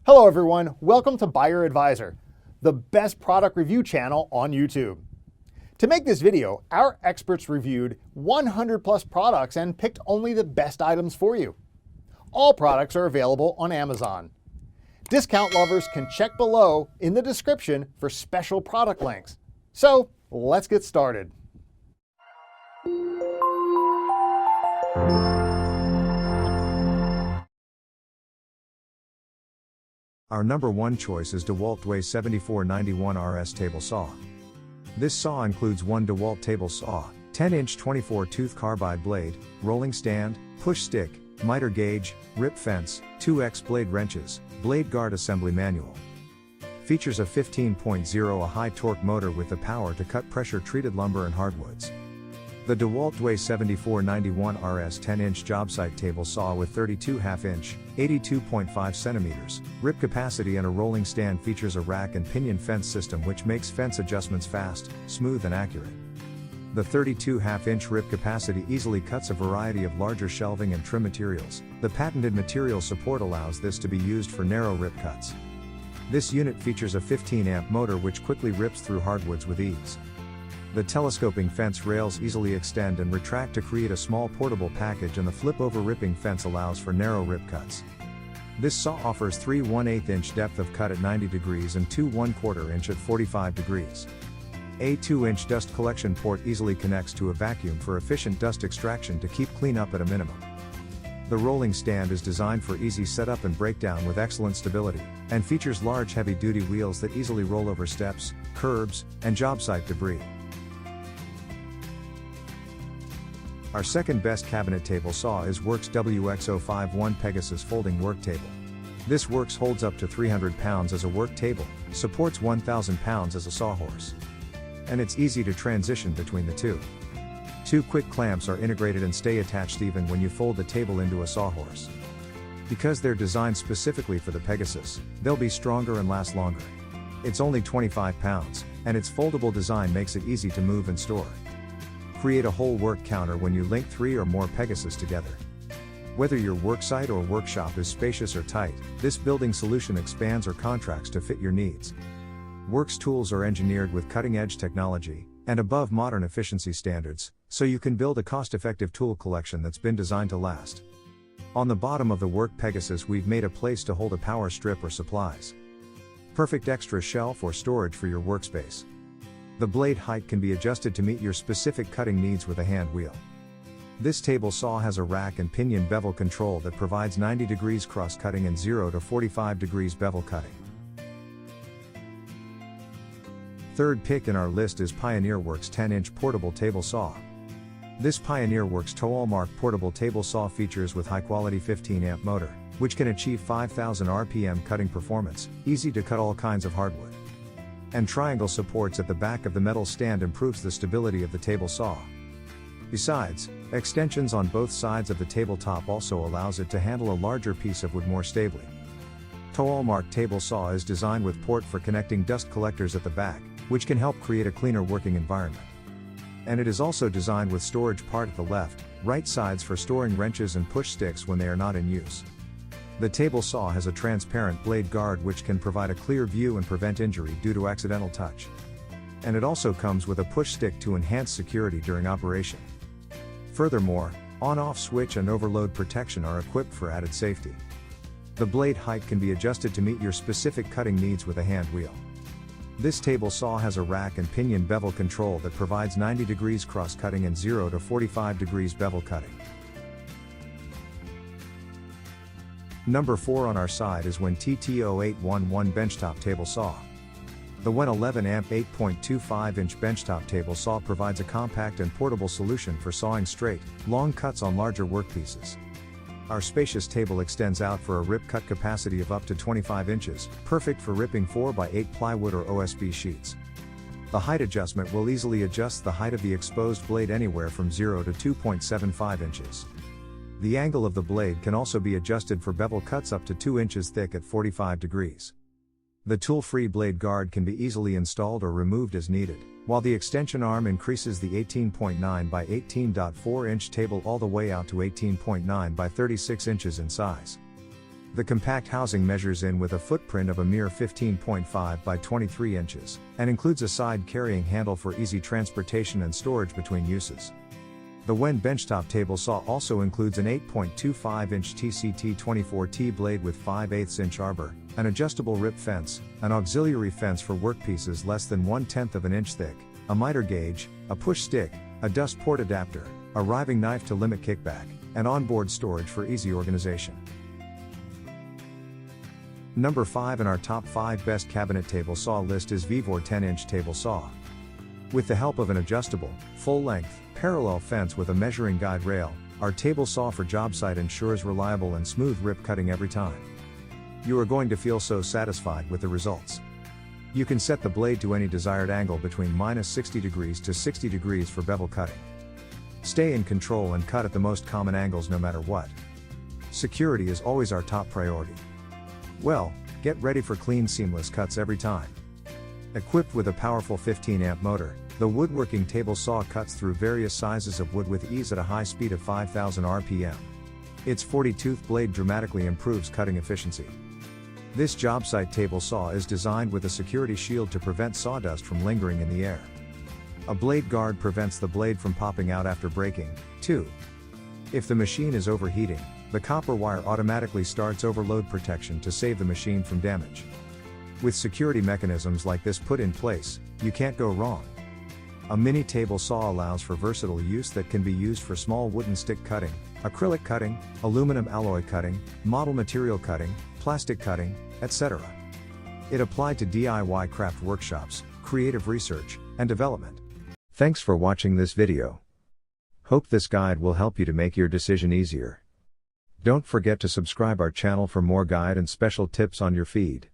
Hello everyone, welcome to Buyer Advisor, the best product review channel on YouTube. To make this video, our experts reviewed 100 plus products and picked only the best items for you. All products are available on Amazon. Discount lovers can check below in the description for special product links. So let's get started. Our number one choice is DeWalt Dway 7491 RS Table Saw. This saw includes one DeWalt table saw, 10-inch 24-tooth carbide blade, rolling stand, push stick, miter gauge, rip fence, 2X blade wrenches, blade guard assembly manual. Features a 15.0 a high torque motor with the power to cut pressure treated lumber and hardwoods. The DeWalt Dway 7491 RS 10-inch job site table saw with 32 1/2-inch, 82.5 centimeters, rip capacity and a rolling stand features a rack and pinion fence system which makes fence adjustments fast, smooth and accurate. The 32 1/2-inch rip capacity easily cuts a variety of larger shelving and trim materials. The patented material support allows this to be used for narrow rip cuts. This unit features a 15-amp motor which quickly rips through hardwoods with ease. The telescoping fence rails easily extend and retract to create a small portable package, and the flip-over ripping fence allows for narrow rip cuts. This saw offers 3 1/8-inch depth of cut at 90 degrees and 2 1/4-inch at 45 degrees. A 2-inch dust collection port easily connects to a vacuum for efficient dust extraction to keep cleanup at a minimum. The rolling stand is designed for easy setup and breakdown with excellent stability, and features large heavy-duty wheels that easily roll over steps, curbs, and job site debris. Our second best cabinet table saw is Works WX051 Pegasus Folding Work Table. This Works holds up to 300 pounds as a work table, supports 1,000 pounds as a sawhorse. And it's easy to transition between the two. Two quick clamps are integrated and stay attached even when you fold the table into a sawhorse. Because they're designed specifically for the Pegasus, they'll be stronger and last longer. It's only 25 pounds, and its foldable design makes it easy to move and store. Create a whole work counter when you link 3 or more Pegasus together. Whether your worksite or workshop is spacious or tight, this building solution expands or contracts to fit your needs. Works tools are engineered with cutting-edge technology and above modern efficiency standards, so you can build a cost-effective tool collection that's been designed to last. On the bottom of the Work Pegasus we've made a place to hold a power strip or supplies. Perfect extra shelf or storage for your workspace. The blade height can be adjusted to meet your specific cutting needs with a hand wheel. This table saw has a rack and pinion bevel control that provides 90 degrees cross-cutting and 0 to 45 degrees bevel cutting. Third pick in our list is Pioneer Works 10-inch portable table saw. This Pioneer Works Toolmark portable table saw features with high-quality 15-amp motor, which can achieve 5,000 RPM cutting performance, easy to cut all kinds of hardwood. And triangle supports at the back of the metal stand improves the stability of the table saw. Besides, extensions on both sides of the tabletop also allows it to handle a larger piece of wood more stably. Toolmark table saw is designed with port for connecting dust collectors at the back, which can help create a cleaner working environment. And it is also designed with storage part at the left, right sides for storing wrenches and push sticks when they are not in use. The table saw has a transparent blade guard which can provide a clear view and prevent injury due to accidental touch. And it also comes with a push stick to enhance security during operation. Furthermore, on-off switch and overload protection are equipped for added safety. The blade height can be adjusted to meet your specific cutting needs with a hand wheel. This table saw has a rack and pinion bevel control that provides 90 degrees cross-cutting and 0 to 45 degrees bevel cutting. Number 4 on our side is Wen TT0811 Benchtop Table Saw. The Wen 11-amp 8.25-inch benchtop table saw provides a compact and portable solution for sawing straight, long cuts on larger workpieces. Our spacious table extends out for a rip cut capacity of up to 25 inches, perfect for ripping 4x8 plywood or OSB sheets. The height adjustment will easily adjust the height of the exposed blade anywhere from 0 to 2.75 inches. The angle of the blade can also be adjusted for bevel cuts up to 2 inches thick at 45 degrees. The tool-free blade guard can be easily installed or removed as needed, while the extension arm increases the 18.9 by 18.4 inch table all the way out to 18.9 by 36 inches in size. The compact housing measures in with a footprint of a mere 15.5 by 23 inches, and includes a side carrying handle for easy transportation and storage between uses. The Wen benchtop table saw also includes an 8.25-inch TCT 24T blade with 5/8 inch arbor, an adjustable rip fence, an auxiliary fence for workpieces less than 1/10 of an inch thick, a miter gauge, a push stick, a dust port adapter, a riving knife to limit kickback, and onboard storage for easy organization. Number 5 in our top 5 best cabinet table saw list is Vevor 10-inch table saw. With the help of an adjustable, full-length, parallel fence with a measuring guide rail, our table saw for job site ensures reliable and smooth rip cutting every time. You are going to feel so satisfied with the results. You can set the blade to any desired angle between -60 degrees to 60 degrees for bevel cutting. Stay in control and cut at the most common angles no matter what. Security is always our top priority. Well, get ready for clean, seamless cuts every time. Equipped with a powerful 15-amp motor, the woodworking table saw cuts through various sizes of wood with ease at a high speed of 5,000 RPM. Its 40-tooth blade dramatically improves cutting efficiency. This job site table saw is designed with a security shield to prevent sawdust from lingering in the air. A blade guard prevents the blade from popping out after breaking, too. If the machine is overheating, the copper wire automatically starts overload protection to save the machine from damage. With security mechanisms like this put in place, you can't go wrong. A mini table saw allows for versatile use that can be used for small wooden stick cutting, acrylic cutting, aluminum alloy cutting, model material cutting, plastic cutting, etc. It applied to DIY craft workshops, creative research, and development. Thanks for watching this video. Hope this guide will help you to make your decision easier. Don't forget to subscribe our channel for more guide and special tips on your feed.